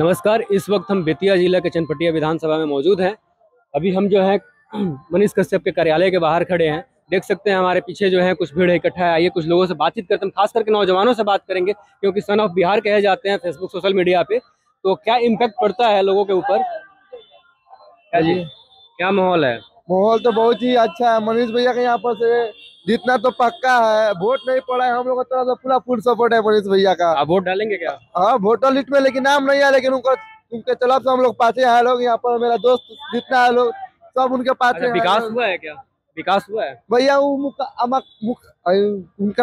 नमस्कार। इस वक्त हम बेतिया जिला के चनपटिया विधानसभा में मौजूद हैं। अभी हम जो है मनीष कश्यप के कार्यालय के बाहर खड़े हैं। देख सकते हैं हमारे पीछे जो है कुछ भीड़ इकट्ठा है। आइए कुछ लोगों से बातचीत करते हैं, खास करके नौजवानों से बात करेंगे, क्योंकि सन ऑफ बिहार कहे जाते हैं फेसबुक सोशल मीडिया पे। तो क्या इम्पैक्ट पड़ता है लोगों के ऊपर? क्या जी, क्या माहौल है? माहौल तो बहुत ही अच्छा है। मनीष भैया के यहाँ पर से जीतना तो पक्का है। वोट नहीं पड़ा है, हम लोग की तरफ से पूरा फुल सपोर्ट है मनीष भैया का। आप वोट डालेंगे क्या? हाँ, वोटर लिस्ट में लेकिन नाम नहीं है, लेकिन उनके तरफ से हम लोग पाछे हैं लोग। यहाँ पर मेरा दोस्त जितना है लोग सब उनके पाछे हैं। विकास हुआ है क्या? विकास हुआ है भैया उनका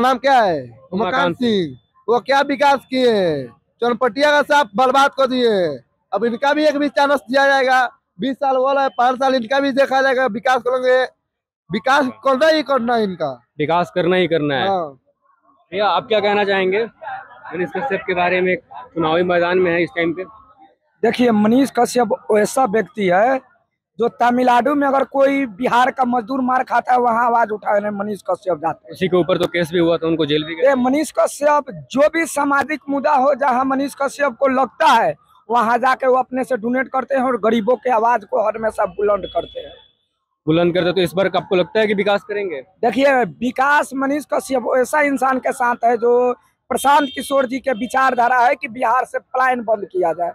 नाम क्या है? उमाकांत सिंह। वो क्या विकास किए? चनपटिया का साफ बर्बाद कर दिए। अब इनका भी एक भी चांस दिया जाएगा। 20 साल वाला है, 5 साल इनका भी देखा जाएगा। विकास करेंगे, विकास करना ही करना है इनका। विकास करना ही करना है। हाँ। भैया आप क्या कहना चाहेंगे मनीष कश्यप के बारे में? चुनावी मैदान में है इस टाइम पे। देखिए, मनीष कश्यप ऐसा व्यक्ति है जो तमिलनाडु में अगर कोई बिहार का मजदूर मार खाता है वहाँ आवाज उठाने मनीष कश्यप जाते हैं। उसी के ऊपर तो केस भी हुआ था, उनको जेल भी गए। मनीष कश्यप जो भी सामाजिक मुद्दा हो जहाँ मनीष कश्यप को लगता है वहाँ जाके वो अपने से डोनेट करते हैं और गरीबों के आवाज को हमेशा बुलंद करते हैं। तो इस बार आपको लगता है कि विकास करेंगे? देखिए, विकास मनीष कश्यप ऐसा इंसान के साथ है जो प्रशांत किशोर जी के विचारधारा है कि बिहार से पलायन बंद किया जाए।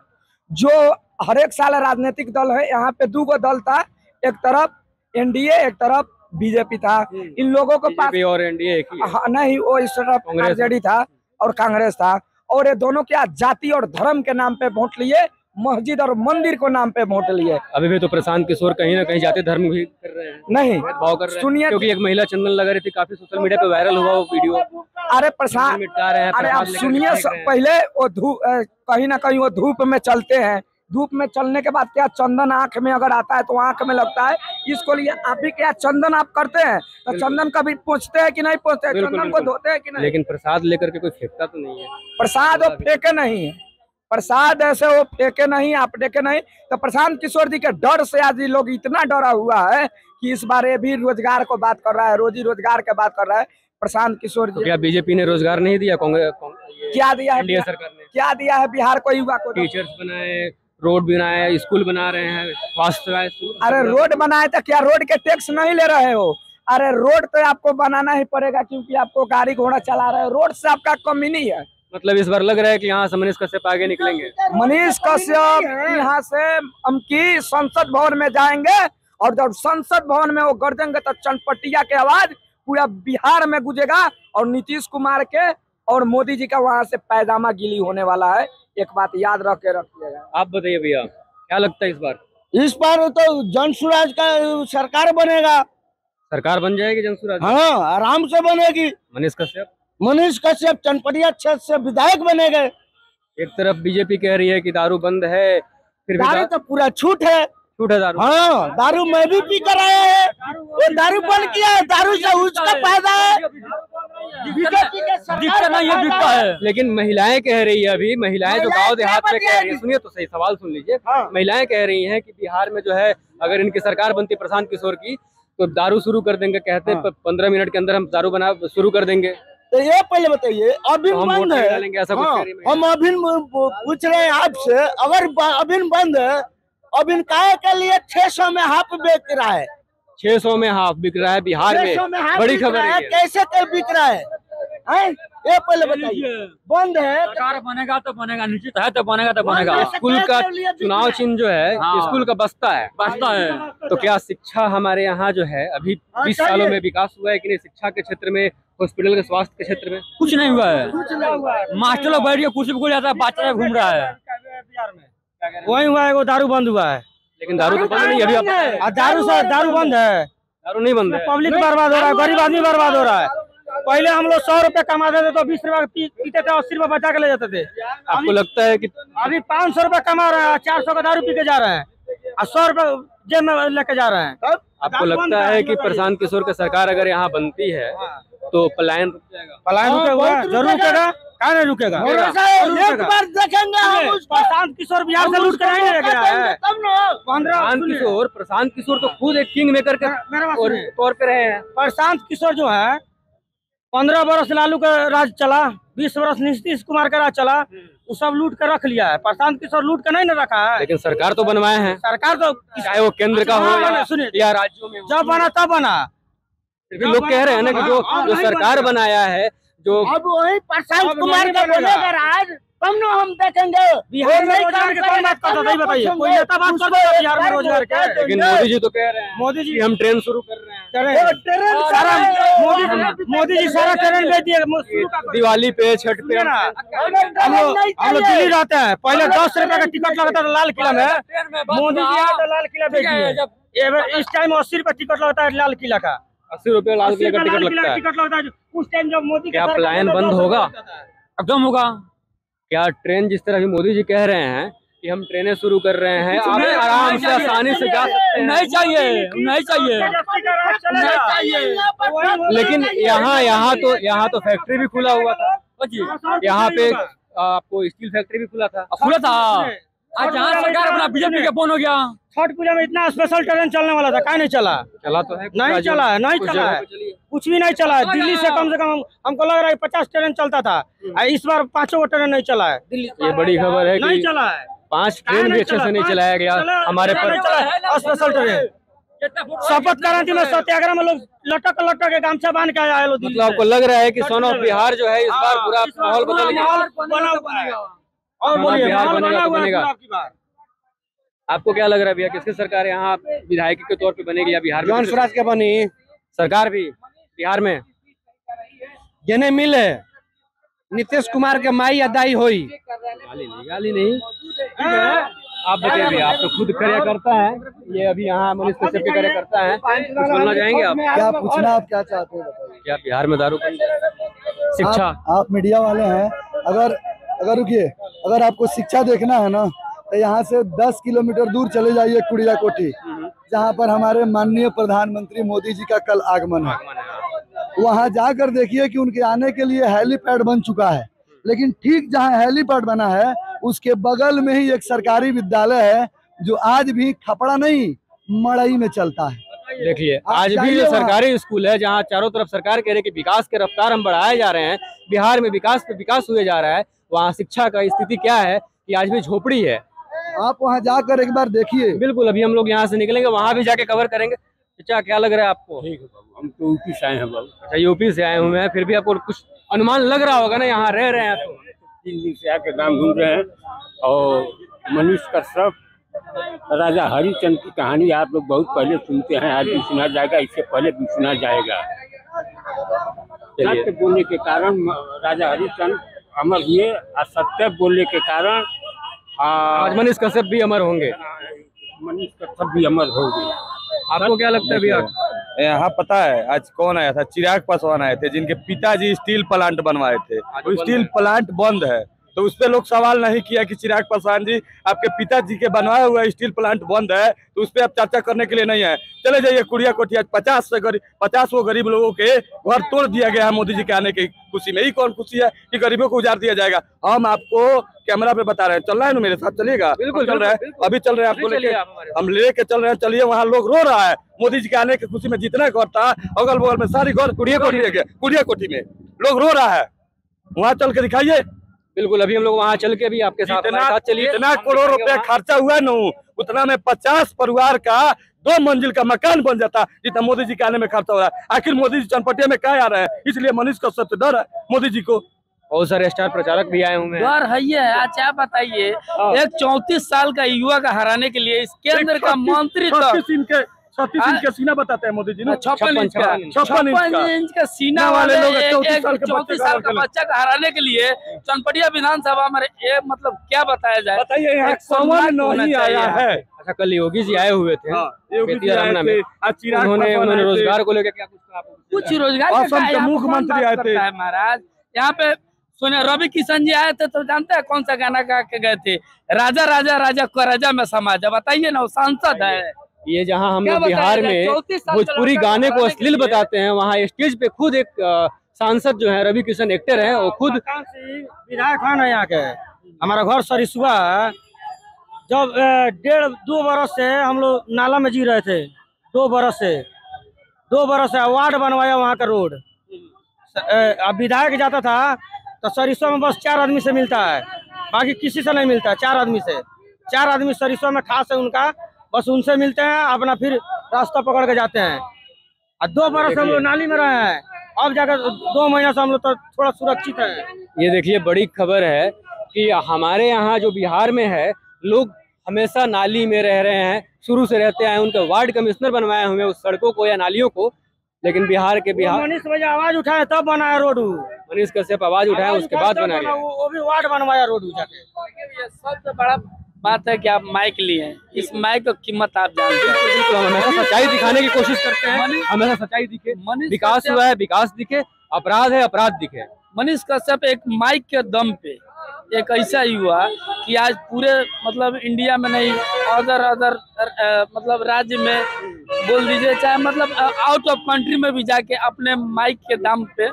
जो हर एक साल राजनीतिक दल है, यहाँ पे 2 दल था, एक तरफ एनडीए एक तरफ बीजेपी था। इन लोगों के पास और एनडीए एक ही है। हाँ, नहीं, वो इस तरफ आरजेडी था और कांग्रेस था, और ये दोनों क्या जाति और धर्म के नाम पे वोट लिए, मस्जिद और मंदिर को नाम पे वोट लिए। अभी भी तो प्रशांत किशोर कहीं ना कहीं जाति धर्म भी कर रहे हैं, नहीं भाव कर रहे हैं। सुनिए, क्योंकि एक महिला चंदन लगा रही थी, काफी सोशल मीडिया पे वायरल हुआ वो वीडियो। अरे प्रशांत, अरे आप सुनिए, पहले वो धूप कहीं ना कहीं वो धूप में चलते हैं। धूप में चलने के बाद क्या चंदन आंख में अगर आता है तो आंख में लगता है। इसको लिए आप भी क्या चंदन आप करते हैं तो चंदन कभी पूछते हैं कि नहीं पूछते हैं? चंदन को धोते हैं कि नहीं? लेकिन प्रसाद लेकर के कोई फेंकता तो नहीं है। प्रसाद वो फेंके नहीं है, प्रसाद ऐसे वो फेंके नहीं, आप देखे नहीं। तो प्रशांत किशोर जी के डर से आज ये लोग इतना डरा हुआ है कि इस बार ये भी रोजगार को बात कर रहा है, रोजी रोजगार की बात कर रहा है प्रशांत किशोर जी। क्या बीजेपी ने रोजगार नहीं दिया? कांग्रेस क्या दिया है? इंडिया सरकार ने क्या दिया है बिहार को? युवा को टीचर्स बनाए, रोड बनाए, स्कूल बना रहे हैं, स्वास्थ्य। अरे रोड बनाए तो क्या रोड के टैक्स नहीं ले रहे हो? अरे रोड तो आपको बनाना ही पड़ेगा, क्योंकि आपको गाड़ी घोड़ा चला रहे हो, रोड से आपका कमी नहीं है। मतलब इस बार लग रहा है कि यहाँ से मनीष कश्यप आगे निकलेंगे। मनीष कश्यप यहाँ से हम की संसद भवन में जाएंगे, और जब संसद भवन में वो गरजेंगे तो चनपटिया की आवाज पूरा बिहार में गूंजेगा, और नीतीश कुमार के और मोदी जी का वहां से पैजामा गीली होने वाला है। एक बात याद रख के रखिएगा। आप बताइए भैया, क्या लगता है इस बार? इस बार तो जन स्वराज का सरकार बनेगा। सरकार बन जाएगी जन स्वराज? हाँ, आराम से बनेगी। मनीष कश्यप चनपटिया क्षेत्र से विधायक बनेंगे। एक तरफ बीजेपी कह रही है कि दारू बंद है, फिर दारू तो पूरा छूट है दारू। हाँ, दारू मैं भी पी कर आया है। वो दारू बंद किया है, दारू से उसका फायदा है। बिकता है। लेकिन महिलाएं कह रही है, अभी महिलाएं जो गांव देहात में कह रही है, सुनिए तो सही, सवाल सुन लीजिए। महिलाएं कह रही हैं कि बिहार में जो है अगर इनकी सरकार बनती प्रशांत किशोर की तो दारू शुरू कर देंगे। कहते हैं 15 मिनट के अंदर हम दारू बना शुरू कर देंगे। तो ये पहले बताइए, अभिन बंद है? ऐसा कुछ कह रही है। हम अभिन पूछ रहे हैं आपसे, अगर अभिन बंद है, अभिन काय के लिए 600 में हाफ बिक रहा है? 600 में हाफ बिक रहा है बिहार में, बड़ी खबर है। कैसे बिक रहा है? ये पहले बताइए। बंद है, सरकार बनेगा तो बनेगा, निश्चित है तो बनेगा तो बनेगा। स्कूल का चुनाव चिन्ह जो है स्कूल का बस्ता है। तो क्या शिक्षा हमारे यहाँ जो है अभी 20 सालों में विकास हुआ है कि नहीं? शिक्षा के क्षेत्र में, हॉस्पिटल के स्वास्थ्य के क्षेत्र में कुछ नहीं हुआ है। मास्टर लोग बैठ के कुर्सी पे जाता है, बच्चा घूम रहा है। वही हुआ है, वो दारू बंद हुआ है। लेकिन दारू तो बंद नहीं अभी। दारू बंद है, दारू नहीं बंद है। पब्लिक बर्बाद हो रहा है, गरीब आदमी बर्बाद हो रहा है। पहले हम लोग 100 रुपए कमाते थे तो 20 रुपए पीते थे, 80 रुपए बचा के ले जाते थे। आपको लगता है कि अभी 500 रुपए कमा रहे हैं, 400 का दारू पी के जा रहे हैं और 100 रुपए जेब में लेके जा रहे हैं। आपको लगता है कि प्रशांत किशोर की सरकार अगर यहाँ बनती है तो पलायन रुक जाएगा? पलायन रुकेगा, जरूर रुकेगा। क्या नहीं रुकेगा? एक बार देखेंगे प्रशांत किशोर बिहार से लूट कर आएंगे। प्रशांत किशोर तो खुद एक किंग मेकर के तौर पे रहे हैं। प्रशांत किशोर जो है 15 बरस लालू का राज चला, 20 बरस नीतीश कुमार का राज चला, वो सब लूट कर रख लिया है। प्रशांत किशोर लूट कर नहीं न रखा है। लेकिन सरकार तो बनवाए हैं, सरकार तो चाहे वो केंद्र का हो या राज्यों में हो। जब बना तब बना। फिर भी लोग कह रहे हैं ना कि जो सरकार बनाया है, जो अब वही प्रशांत कुमार का बनेगा राज, तब न हम देखेंगे। बिहार में रोजगार की कौन बात करता है बताइए, कोई नेता बात करता है बिहार में रोजगार के? लेकिन मोदी जी तो कह रहे हैं मोदी जी कि हम ट्रेन शुरू कर रहे हैं, मोदी जी सारा ट्रेन भेज दिए। दिवाली पे, छठ पे। हम लोग दिल्ली रहते हैं, पहले 10 रुपए का टिकट लगता था लाल किला में, मोदी जी आए तो लाल किला भेज दिए। इस टाइम 80 रुपए टिकट लगता है लाल किला का, 80 रुपए लाल किला का टिकट लगता है। उस टाइम जब मोदी क्या पलायन बंद होगा? एकदम होगा। क्या ट्रेन जिस तरह भी मोदी जी कह रहे हैं कि हम ट्रेनें शुरू कर रहे हैं, आप आराम से आसानी से जा सकते हैं। नहीं चाहिए, नहीं चाहिए। लेकिन यहाँ तो फैक्ट्री भी खुला हुआ था, यहाँ पे आपको स्टील फैक्ट्री भी खुला था। आज जहाँ सरकार अपना बीजेपी के फोन हो गया। छठ पूजा में इतना स्पेशल ट्रेन चलने वाला था, क्या नहीं चला? चला तो है, नहीं चला है, नहीं चला है, कुछ भी नहीं चला है। दिल्ली से कम हमको लग रहा है 50 ट्रेन चलता था, इस बार 5 ट्रेन नहीं चला है दिल्ली। ये बड़ी खबर है नहीं कि चला है, 5 ट्रेन भी अच्छे से नहीं चलाया गया हमारे पर। स्पेशल ट्रेन शपथ क्रांति में सत्याग्रह में लोग लटक के गामछा बांध के आए लोग। मतलब आपको लग रहा है कि सन ऑफ बिहार जो है इस बार पूरा माहौल बदल गया और बिहार बनेगा तो बनेगा। आपको क्या लग रहा है भैया, किसकी सरकार यहाँ विधायक के तौर पे बनेगी या बिहार में? स्वराज के बनी सरकार भी बिहार में जने मिले नीतीश कुमार के माई अदाई हुई। गाली नहीं। आप बताइए भैया, आप तो खुद कार्यकर्ता है, ये अभी यहाँ मनीष कश्यप के कार्यकर्ता है, कुछ बोलना चाहेंगे आप? क्या पूछना, आप क्या चाहते हैं बताइए। क्या बिहार में दारू बंद है? शिक्षा, आप मीडिया वाले हैं, अगर रुकिए, अगर आपको शिक्षा देखना है ना तो यहाँ से 10 किलोमीटर दूर चले जाइए कुड़िया कोठी, जहाँ पर हमारे माननीय प्रधानमंत्री मोदी जी का कल आगमन है। वहाँ जाकर देखिए कि उनके आने के लिए हेलीपैड बन चुका है, लेकिन ठीक जहाँ हेलीपैड बना है उसके बगल में ही एक सरकारी विद्यालय है जो आज भी खपड़ा नहीं मड़ई में चलता है। देखिए आज भी जो सरकारी स्कूल है, जहाँ चारों तरफ सरकार कह रही है कि विकास के रफ्तार हम बढ़ाए जा रहे हैं, बिहार में विकास पे विकास हुए जा रहा है, वहाँ शिक्षा का स्थिति क्या है कि आज भी झोपड़ी है। आप वहाँ जाकर एक बार देखिए। बिल्कुल, अभी हम लोग यहाँ से निकलेंगे, वहाँ भी जाके कवर करेंगे। चाचा क्या लग रहा है आपको? ठीक है बाबू, हम तो यूपी से आए हैं बाबू। अच्छा, यूपी से आए हुए हैं, फिर भी आपको कुछ अनुमान लग रहा होगा ना, यहाँ रह रहे हैं तो? 3 दिन से आके गाँव घूम रहे हैं और मनीष कश्यप, राजा हरिचंद की कहानी आप लोग बहुत पहले सुनते हैं, आज भी सुना जाएगा, इससे पहले भी सुना जाएगा। सत्य बोलने के कारण राजा हरिचंद अमर हुए और सत्य बोलने के कारण आज मनीष कश्यप भी अमर होंगे, मनीष कश्यप भी अमर हो गए। आपको क्या लगता है भैया? यहाँ पता है आज कौन आया था? चिराग पासवान आए थे, जिनके पिताजी स्टील प्लांट बनवाए थे। वो स्टील प्लांट बंद है, तो उस पे लोग सवाल नहीं किया कि चिराग पासवान जी आपके पिताजी के बनवाया हुआ स्टील प्लांट बंद है, तो उस पे आप चर्चा करने के लिए नहीं है। चले जाइए कुड़िया कोठी, आज 50 गरीब लोगों के घर तोड़ दिया गया है मोदी जी के आने की खुशी में। ही कौन खुशी है कि गरीबों को उजाड़ दिया जाएगा? हम आपको कैमरा पे बता रहे हैं, चल रहा है ना मेरे साथ, चलिएगा? बिल्कुल चल रहा है, अभी चल रहे हैं, आपको लेके हम लेके चल रहे हैं। चलिए, वहाँ लोग रो रहा है मोदी जी के आने की खुशी में, जितना घर था अगल बगल में सारी घर कुड़िया कोठी में लोग रो रहा है, वहाँ चल के दिखाइए। बिल्कुल, अभी हम लोग वहाँ चल के भी आपके साथ चलिए। इतना करोड़ रुपया खर्चा हुआ न, उतना में 50 परिवार का 2 मंजिल का मकान बन जाता, जितना मोदी जी के आने में खर्चा हो रहा है। आखिर मोदी जी चनपटिया में क्या आ रहे हैं? इसलिए मनीष कश्यप से डर है मोदी जी को। बहुत सारे स्टार प्रचारक भी आए हुए हैं। डर है ये। अच्छा बताइए, एक 34 साल का युवा का हराने के लिए इस केंद्र का मंत्री तो 36 इंच का सीना बताते हैं मोदी जी ने। 56 इंच का सीना वाले लोग 34 साल का बच्चा का हराने के लिए चनपटिया विधानसभा में मतलब क्या बताया जाए? बताइए, यहाँ सम्मान नहीं आया है। अच्छा, कल योगी जी आए हुए थे, योगी जी आए थे, उन्होंने रोजगार को लेकर क्या कुछ रोजगार का मुख्यमंत्री आए थे महाराज। यहाँ पे सुने रवि किशन जी आए थे, तो जानते हैं कौन सा गाना गा के गए थे? राजा राजा राजा को राजा में समाजा। बताइए ना, वो सांसद है। ये जहाँ हम लोग बिहार में भोजपुरी गाने को अश्लील बताते हैं, वहाँ स्टेज पे खुद एक सांसद जो है रवि किशन एक्टर है, वो खुद विधायक है यहाँ के। हमारा घर सरिसुआ, जब 1.5-2 बरस से हम लोग नाला में जी रहे थे, 2 बरस से वार्ड बनवाया वहाँ का रोड, अब विधायक जाता था तो सरिसो में बस 4 आदमी से मिलता है, बाकी किसी से नहीं मिलता है। 4 आदमी से, 4 आदमी सरिसो में खास है उनका, बस उनसे मिलते हैं, अपना फिर रास्ता पकड़ के जाते हैं। और 2 बरस हम लोग नाली में रहे हैं, अब जाकर 2 महीना से हम लोग तो थोड़ा सुरक्षित है। ये देखिए बड़ी खबर है कि हमारे यहाँ जो बिहार में है, लोग हमेशा नाली में रह रहे हैं, शुरू से रहते आए। उनके वार्ड कमिश्नर बनवाए हुए उस सड़कों को या नालियों को, लेकिन बिहार मनीष भैया आवाज उठाए तब बनाया रोड। मनीष कश्यप आवाज उठाए उसके बाद बनाया गया। वो भी वार्ड बनवाया रोड जाके। ये सबसे बड़ा बात है कि आप माइक लिए हैं, इस माइक की कीमत आप जानते हैं। बिल्कुल, हम हमेशा सच्चाई दिखाने की कोशिश करते हैं, हमेशा सच्चाई दिखे, विकास हुआ है विकास दिखे, अपराध है अपराध दिखे। मनीष कश्यप एक माइक के दम पे एक ऐसा युवा कि आज पूरे मतलब इंडिया में नहीं, अदर मतलब राज्य में बोल दीजिए, चाहे मतलब आउट ऑफ कंट्री में भी जाके अपने माइक के दम पे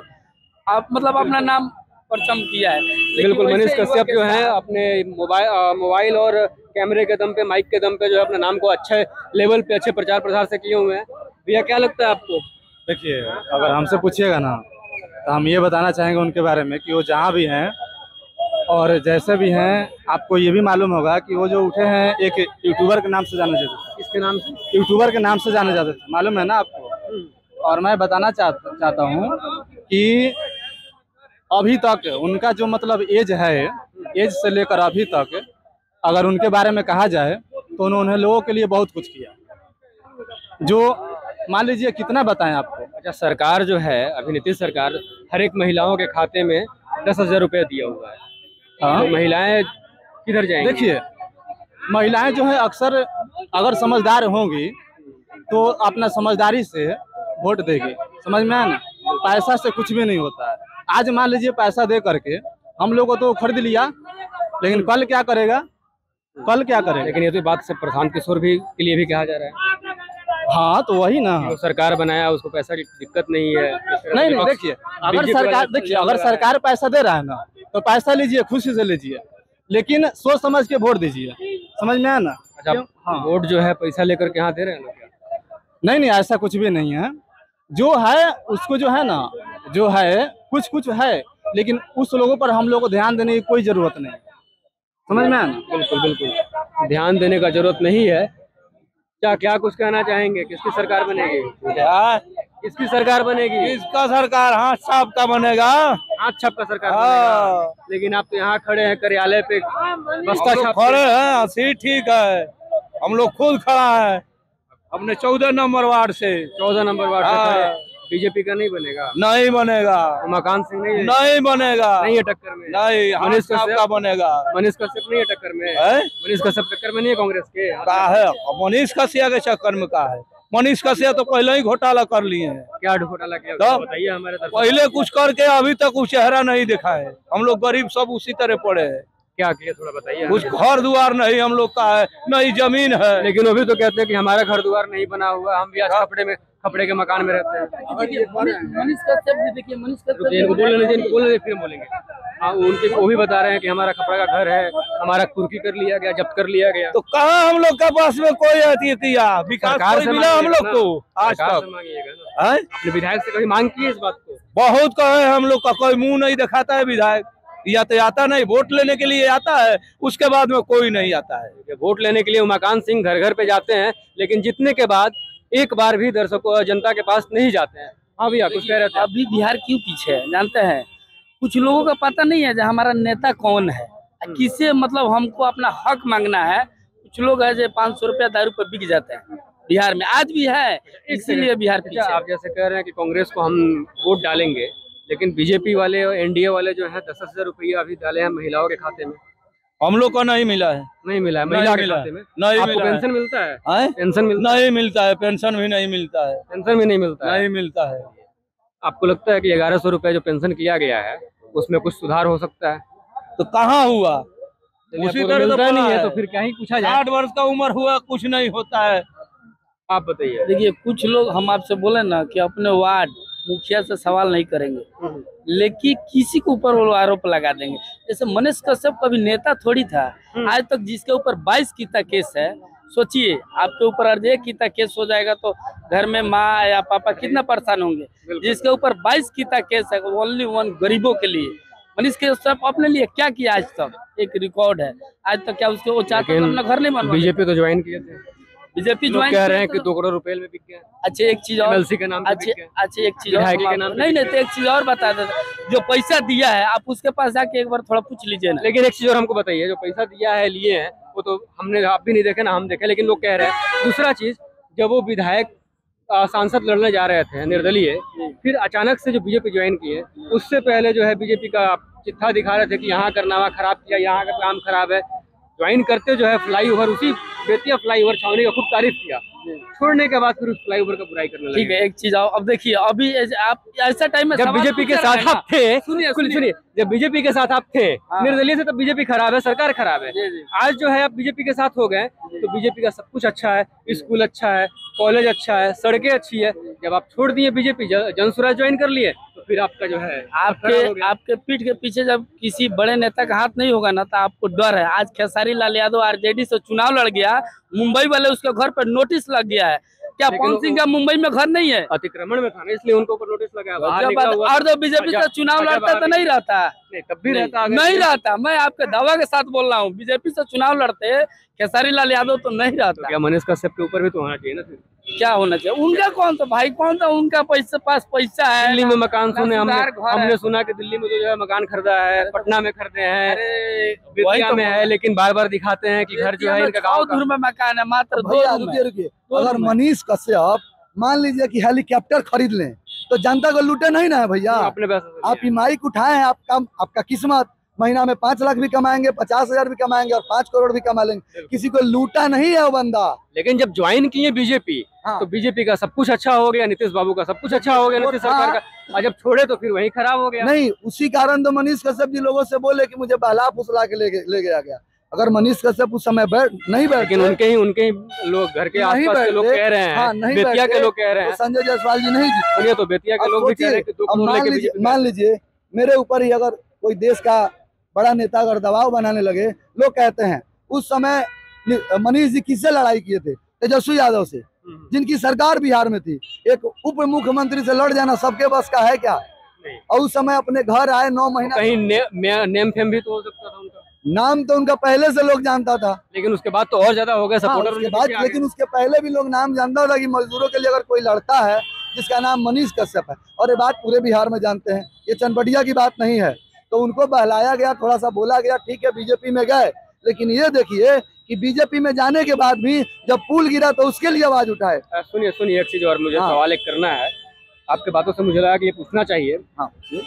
आप मतलब अपना नाम परचम किया है। बिल्कुल, मनीष कश्यप जो है अपने मोबाइल और कैमरे के दम पे, माइक के दम पे जो है अपने नाम को अच्छे लेवल पे, अच्छे प्रचार प्रसार से किए हुए हैं। भैया क्या लगता है आपको? देखिए, अगर हमसे पूछिएगा ना तो हम ये बताना चाहेंगे उनके बारे में कि वो जहाँ भी हैं और जैसे भी हैं, आपको ये भी मालूम होगा कि वो जो उठे हैं एक यूट्यूबर के नाम से जाने जाते थे। किसके नाम से? यूट्यूबर के नाम से जाने जाते थे, मालूम है ना आपको। और मैं बताना चाहता हूँ कि अभी तक उनका जो मतलब एज है, एज से लेकर अभी तक अगर उनके बारे में कहा जाए तो उन्होंने लोगों के लिए बहुत कुछ किया, जो मान लीजिए कितना बताएं आपको। अच्छा, सरकार जो है अभी नीतीश सरकार हर एक महिलाओं के खाते में 10,000 रुपये दिया हुआ है। हाँ, तो महिलाएं किधर जाएंगी? देखिए, महिलाएं जो है अक्सर अगर समझदार होंगी तो अपना समझदारी से वोट देगी, समझ में आया ना। पैसा से कुछ भी नहीं होता है। आज मान लीजिए पैसा दे करके हम लोग को तो खरीद लिया, लेकिन कल क्या करेगा, कल क्या करेगा? लेकिन ये तो बात से प्रशांत किशोर भी के लिए भी कहा जा रहा है। हाँ, तो वही ना, जो सरकार बनाया उसको पैसा की दिक्कत नहीं है। नहीं, देखिए, अगर सरकार पैसा दे रहा है ना तो पैसा लीजिए, खुशी से लीजिए, लेकिन सोच समझ के वोट दीजिए, समझ में आया ना। अच्छा, हाँ, वोट जो है पैसा लेकर के यहाँ दे रहे हैं लोग क्या? नहीं, ऐसा कुछ भी नहीं है। जो है उसको जो है ना, जो है कुछ है, लेकिन उस लोगों पर हम लोग को ध्यान देने की कोई जरूरत नहीं, समझ में आया ना। बिल्कुल, ध्यान देने का जरूरत नहीं है। क्या कुछ कहना चाहेंगे? किसकी सरकार बनेगी? किसकी सरकार बनेगी? इसका सरकार हाथ छाप का बनेगा। हाथ छाप का सरकार बनेगा। लेकिन आप तो यहाँ खड़े हैं कार्यालय पे, बस्ता छाप खड़े हैं, सीट ठीक है, हम लोग खुद खड़ा है अपने 14 नंबर वार्ड से। 14 नंबर वार्ड से बीजेपी का नहीं बनेगा? नहीं बनेगा। उमाकांत सिंह नहीं बनेगा, नहीं है टक्कर में। नहीं, मनीष कश्यप का बनेगा। मनीष कश्यप नहीं है टक्कर में? मनीष कश्यप टक्कर में नहीं है कांग्रेस के? का है मनीष कश्यप के चक्कर में का है? मनीष कश्यप तो पहले ही घोटाला कर लिए हैं। क्या घोटाला किया बताइए हमारे तरफ। पहले कुछ करके अभी तक वो चेहरा नहीं दिखा है। हम लोग गरीब सब उसी तरह पड़े हैं। क्या किया थोड़ा बताइए। कुछ घर द्वार नहीं हम लोग का है, नहीं जमीन है। लेकिन वो भी तो कहते हैं कि हमारा घर द्वार नहीं बना हुआ, हम भी आज खपड़े के मकान में रहते हैं। मनीष कश्यप भी देखिए, मनीष कश्यप इनको बोलने फिर बोलेंगे। हाँ, उनके वो भी बता रहे हैं कि हमारा खपड़ा का घर है, हमारा कुर्की कर लिया गया, जब्त कर लिया गया। तो कहाँ हम लोग के पास में कोई विकास मिला हम लोग को आज तक? मांगिएगा अपने विधायक से कभी मांग की है इस बात को? बहुत कहे, हम लोग का कोई मुंह नहीं दिखाता है विधायक। या तो आता नहीं, वोट लेने के लिए आता है, उसके बाद में कोई नहीं आता है। वोट लेने के लिए उमाकांत सिंह घर घर पे जाते हैं, लेकिन जीतने के बाद एक बार भी दर्शकों जनता के पास नहीं जाते हैं। हाँ भैया, कुछ कह रहे थे। अभी बिहार क्यों पीछे है जानते हैं? कुछ लोगों का पता नहीं है जो हमारा नेता कौन है, किसे मतलब हमको अपना हक मांगना है। कुछ लोग है जो 500 रुपया दारू पर बिक जाते हैं, बिहार में आज भी है, इसीलिए बिहार पीछे। आप जैसे कह रहे हैं कि कांग्रेस को हम वोट डालेंगे, लेकिन बीजेपी वाले और एनडीए वाले जो है 10,000 रुपया अभी डाले हैं महिलाओं के खाते में। हम लोग को नहीं मिला है। नहीं मिला है महिला के खाते में? नहीं आपको मिला। पेंशन मिलता है? पेंशन नहीं मिलता है, पेंशन भी नहीं मिलता है। पेंशन भी नहीं मिलता है? नहीं मिलता है। आपको लगता है कि 1100 रुपए जो पेंशन किया गया है उसमें कुछ सुधार हो सकता है? तो कहाँ हुआ? उसी तरह मिलता नहीं है तो फिर क्या ही पूछा जाए। 60 वर्ष का उम्र हुआ, कुछ नहीं होता है। आप बताइए। देखिए, कुछ लोग हम आपसे बोले ना कि अपने वार्ड मुखिया से सवाल नहीं करेंगे, लेकिन किसी के ऊपर वो आरोप लगा देंगे। जैसे मनीष कश्यप कभी नेता थोड़ी था, आज तक जिसके ऊपर 22 की केस है, सोचिए, आपके ऊपर अर्जे केस हो जाएगा तो घर में माँ या पापा कितना परेशान होंगे। जिसके ऊपर 22 केस है, ओनली वन गरीबों के लिए। मनीष कश्यप अपने लिए क्या किया आज तक, एक रिकॉर्ड है आज तक। क्या उसके वो चाहते हैं अपना घर नहीं बनवा? बीजेपी तो ज्वाइन किए थे, बीजेपी ज्वाइन कह रहे हैं कि 2 करोड़ रुपए में बिक गया। अच्छे एक चीज और, एमएलसी के नाम पे बिक गया। अच्छे एक चीज और, नहीं तो एक चीज और बता देता, जो पैसा दिया है आप उसके पास जाके एक बार थोड़ा पूछ लीजिए ना। लेकिन एक चीज और हमको बताइए, जो पैसा दिया है लिए हैं वो तो हमने, आप भी नहीं देखे ना हम देखे, लेकिन लोग कह रहे हैं। दूसरा चीज, जब वो विधायक सांसद लड़ने जा रहे थे निर्दलीय, फिर अचानक से जो बीजेपी ज्वाइन किए, उससे पहले जो है बीजेपी का चिट्ठा दिखा रहे थे कि यहाँ का नामा खराब किया, यहाँ का काम खराब है। ज्वाइन करते जो है फ्लाईओवर, उसी बेतिया फ्लाईओवर छावनी का खूब तारीफ किया, छोड़ने के बाद फिर उस फ्लाईओवर का बुराई करने लगे। ठीक है, एक चीज आओ, अब देखिए अभी आप ऐसा टाइम में जब बीजेपी के साथ आप थे, सुनिए, जब बीजेपी के साथ आप थे निर्दलीय से, तब बीजेपी खराब है, सरकार खराब है। आज जो है आप बीजेपी के साथ हो गए तो बीजेपी का सब कुछ अच्छा है, स्कूल अच्छा है, कॉलेज अच्छा है, सड़कें अच्छी है। जब आप छोड़ दिए बीजेपी, जनसुराज ज्वाइन कर लिए, तो फिर आपका जो है आपके पीठ के पीछे जब किसी बड़े नेता का हाथ नहीं होगा ना, तो आपको डर है। आज खेसारी लाल यादव आरजेडी से चुनाव लड़ गया, मुंबई वाले उसके घर पर नोटिस लग गया है। क्या पवन सिंह का मुंबई में घर नहीं है? अतिक्रमण में था ना, इसलिए उनको नोटिस लगा। और जो बीजेपी से चुनाव लड़ता तो नहीं रहता, तब भी रहता, नहीं रहता। मैं आपके दावा के साथ बोल रहा हूँ, बीजेपी से चुनाव लड़ते खेसारी लाल यादव तो नहीं रहता। क्या मनीष कश्यप के ऊपर भी तो होना चाहिए ना? क्या होना चाहिए उनका? कौन सा भाई, कौन सा उनका पास पैसा है? दिल्ली में मकान सुने हमने सुना कि दिल्ली में जो है मकान खरीदा है, पटना में खरीदे हैं, बेतिया में है, लेकिन बार बार दिखाते हैं कि घर जो है इनका गाँव दूर में मकान है, मात्र 2 रुपये। अगर मनीष कश्यप मान लीजिए कि हेलीकॉप्टर खरीद लें तो जनता को लूटे नहीं ना है भैया। अपने पैसे आप माइक उठाए हैं, आपका किस्मत। महीना में 5 लाख भी कमाएंगे, 50,000 भी कमाएंगे और 5 करोड़ भी कमा लेंगे। किसी को लूटा नहीं है वो बंदा। लेकिन जब ज्वाइन किए बीजेपी, तो बीजेपी का सब कुछ अच्छा हो गया, नीतीश बाबू का सब कुछ अच्छा हो गया, नीतीश सरकार का। और जब छोड़े तो फिर वही खराब हो गया। नहीं, उसी कारण तो मनीष कश्यप जी लोगों से बोले कि मुझे बहला फुसला के ले गया। अगर मनीष कश्यप उस समय नहीं बैठ, लेकिन उनके ही लोग, घर के आसपास के लोग कह रहे हैं, बेतिया के लोग कह रहे हैं, संजय जायसवाल जी नहीं सुनिए, तो बेतिया के लोग भी कह रहे हैं कि 2 करोड़। मान लीजिए मेरे ऊपर ही अगर कोई देश का बड़ा नेता अगर दबाव बनाने लगे, लोग कहते हैं उस समय मनीष जी किससे लड़ाई किए थे? तेजस्वी यादव से, जिनकी सरकार बिहार में थी। एक उप मुख्यमंत्री से लड़ जाना सबके बस का है क्या? और उस समय अपने घर आए 9 महीना, कहीं नेम फेम भी तो हो सकता था उनका। नाम तो उनका पहले से लोग जानता था, लेकिन उसके बाद तो और ज्यादा हो गया सपोर्टर उसके बाद। लेकिन उसके पहले भी लोग नाम जानता था कि मजदूरों के लिए अगर कोई लड़ता है जिसका नाम मनीष कश्यप है, और ये बात पूरे बिहार में जानते हैं, ये चनपटिया की बात नहीं है। तो उनको बहलाया गया, थोड़ा सा बोला गया, ठीक है बीजेपी में गए। लेकिन ये देखिए कि बीजेपी में जाने के बाद भी जब पुल गिरा तो उसके लिए आवाज उठाए। सुनिए एक चीज और मुझे सवाल एक करना है। आपके बातों से मुझे लगा कि ये पूछना चाहिए।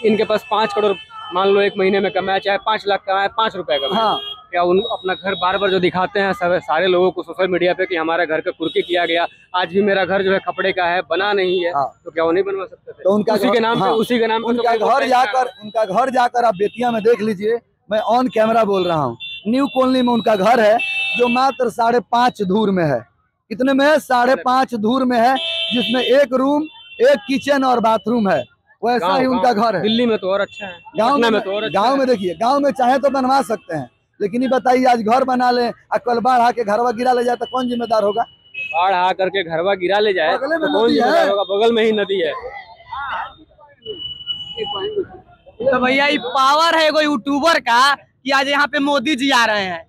इनके पास 5 करोड़ मान लो एक महीने में कमाए, चाहे 5 लाख कमाए, 5 रुपए कमाए, क्या उन अपना घर बार बार जो दिखाते हैं सारे लोगों को सोशल मीडिया पे कि हमारा घर का कुर्की किया गया, आज भी मेरा घर जो है कपड़े का है, बना नहीं है, तो क्या वो नहीं बनवा सकते थे? तो उसी के नाम पे उनका घर जाकर आप बेतिया में देख लीजिए। मैं ऑन कैमरा बोल रहा हूँ, न्यू कॉलोनी में उनका घर है, जो मात्र 5.5 धूर में है। कितने में है? 5.5 धूर में है, जिसमें 1 रूम, 1 किचन और बाथरूम है। वैसा ही उनका घर है। दिल्ली में तो और अच्छा है, गाँव में देखिए, गाँव में चाहे तो बनवा सकते हैं, लेकिन ये बताइए आज घर बना ले और कल बाढ़ आके घरवा गिरा ले जाए तो कौन जिम्मेदार होगा? बाढ़ आ करके घरवा गिरा ले जाए तो कौन जिम्मेदार होगा? बगल में ही नदी है। तो भैया ये पावर है कोई यूट्यूबर का कि आज यहाँ पे मोदी जी आ रहे हैं।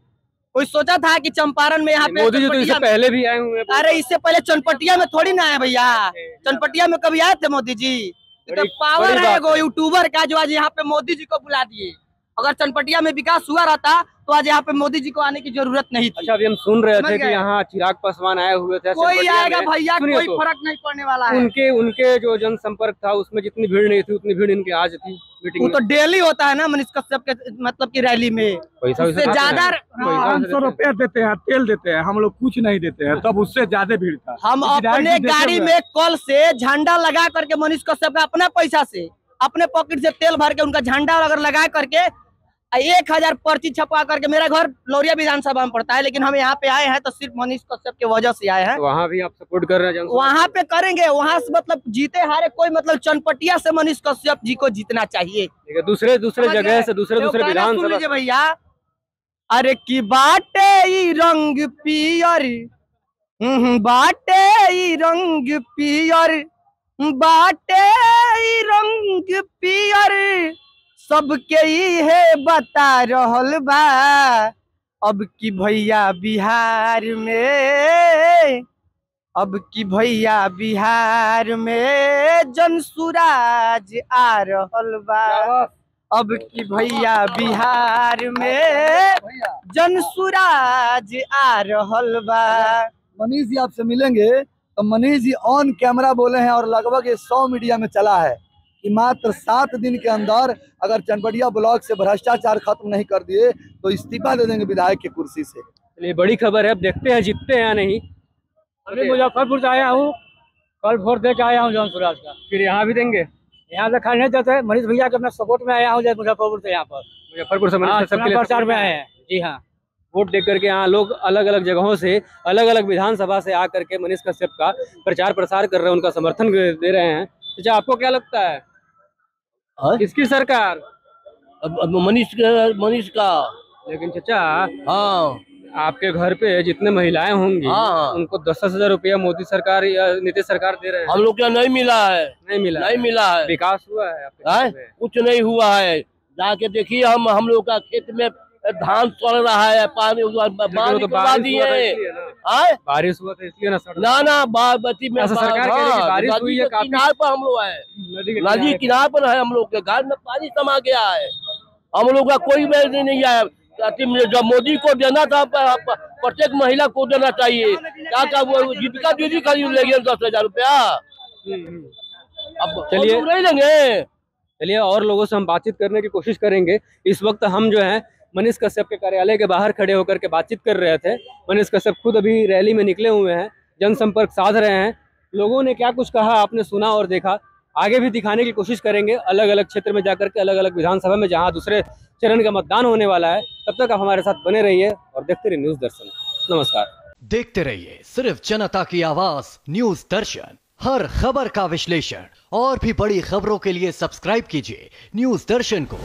कोई सोचा था कि चंपारण में यहाँ पे मोदी जी तो इससे पहले भी आए हुए हैं। अरे इससे पहले चनपटिया में थोड़ी ना आए भैया, चनपटिया में कभी आए थे मोदी जी? तो पावर है वो यूट्यूबर का जो आज यहाँ पे मोदी जी को बुला दिए। अगर चनपटिया में विकास हुआ रहता तो आज यहाँ पे मोदी जी को आने की जरूरत नहीं थी। अच्छा, अभी हम सुन रहे थे कि यहाँ चिराग पासवान आए हुए थे। कोई आएगा भैया, कोई फर्क नहीं पड़ने वाला है। उनके जो जनसंपर्क था उसमें जितनी भीड़ नहीं थी उतनी भीड़ इनके आज थी मीटिंग। वो तो डेली होता है ना मनीष कश्यप के मतलब की रैली में। पैसा ज्यादा 500 रुपया देते हैं, तेल देते हैं, हम लोग कुछ नहीं देते हैं, तब उससे ज्यादा भीड़ था। हम अपने गाड़ी में कल से झंडा लगा करके मनीष कश्यप का अपना पैसा से, अपने पॉकेट से तेल भर के उनका झंडा अगर लगा करके 1000 पर्ची छपवा करके, मेरा घर लौरिया विधानसभा में पड़ता है, लेकिन हम यहाँ पे आए हैं तो सिर्फ मनीष कश्यप की वजह से आए हैं। वहाँ भी आप सपोर्ट कर रहे हैं? वहाँ पे करेंगे, वहाँ से मतलब जीते हारे कोई मतलब चनपटिया से मनीष कश्यप जी को जीतना चाहिए। दूसरे जगह से दूसरे विधानसभा भैया। अरे की बाटे रंग पियर बाटे ई रंग पियर, बाटे ई रंग पियर, सबके ई है बता रहल बा। अब की भैया बिहार में, अब की भैया बिहार में जनसुराज आ रहल बा। अब की भैया बिहार में जनसुराज आ रहल बा। मनीष जी आपसे मिलेंगे तो मनीष जी ऑन कैमरा बोले हैं और लगभग ये 100 मीडिया में चला है कि मात्र 7 दिन के अंदर अगर चनपटिया ब्लॉक से भ्रष्टाचार खत्म नहीं कर दिए तो इस्तीफा दे देंगे विधायक की कुर्सी से। ये बड़ी खबर है, अब देखते हैं जीतते हैं या नहीं। अभी मुजफ्फरपुर से आया हूँ, कल वोट दे के आया हूँ जनसुराज का। फिर यहाँ भी देंगे? यहाँ से खाने जाते मनीष भैया के अपना सपोर्ट में आया हूँ मुजफ्फरपुर से। यहाँ पर मुजफ्फरपुर से मनीष कश्यप के लिए प्रचार में आए हैं। जी हाँ, वोट दे करके यहाँ लोग अलग अलग जगहों से, अलग अलग विधानसभा से आकर के मनीष कश्यप का प्रचार प्रसार कर रहे हैं, उनका समर्थन दे रहे हैं। अच्छा, आपको क्या लगता है किसकी सरकार? अब मनीष का। लेकिन चाचा, हाँ, आपके घर पे जितने महिलाएं होंगी, हाँ, उनको 10,000 रुपया मोदी सरकार या नीतीश सरकार दे रहे हैं। हम लोग क्या नहीं मिला है? नहीं मिला है। विकास हुआ है आपके? कुछ नहीं हुआ है। जाके देखिए, हम लोग का खेत में धान सड़ रहा है, पानी तो बारिश हुआ था इसलिए ना बागमती में सरकार बारिश हुई है, किनार पर हम लोग है, नदी किनार पर है, हम लोग के घर में पानी समा गया है। हम लोग का कोई वैल्यू नहीं आया। जब मोदी को देना था, प्रत्येक महिला को देना चाहिए। क्या वो जीविका दीदी खरीद लेंगे 10,000 रुपया? अब चलिए नहीं लेंगे। चलिए और लोगों से हम बातचीत करने की कोशिश करेंगे। इस वक्त हम जो है मनीष कश्यप के कार्यालय के बाहर खड़े होकर के बातचीत कर रहे थे। मनीष कश्यप खुद अभी रैली में निकले हुए हैं, जनसंपर्क साध रहे हैं। लोगों ने क्या कुछ कहा आपने सुना और देखा, आगे भी दिखाने की कोशिश करेंगे अलग अलग क्षेत्र में जाकर के, अलग अलग विधानसभा में जहां दूसरे चरण का मतदान होने वाला है। तब तक आप हमारे साथ बने रहिए और देखते रहिए न्यूज़ दर्शन। नमस्कार। देखते रहिए सिर्फ जनता की आवाज न्यूज़ दर्शन। हर खबर का विश्लेषण और भी बड़ी खबरों के लिए सब्सक्राइब कीजिए न्यूज़ दर्शन को।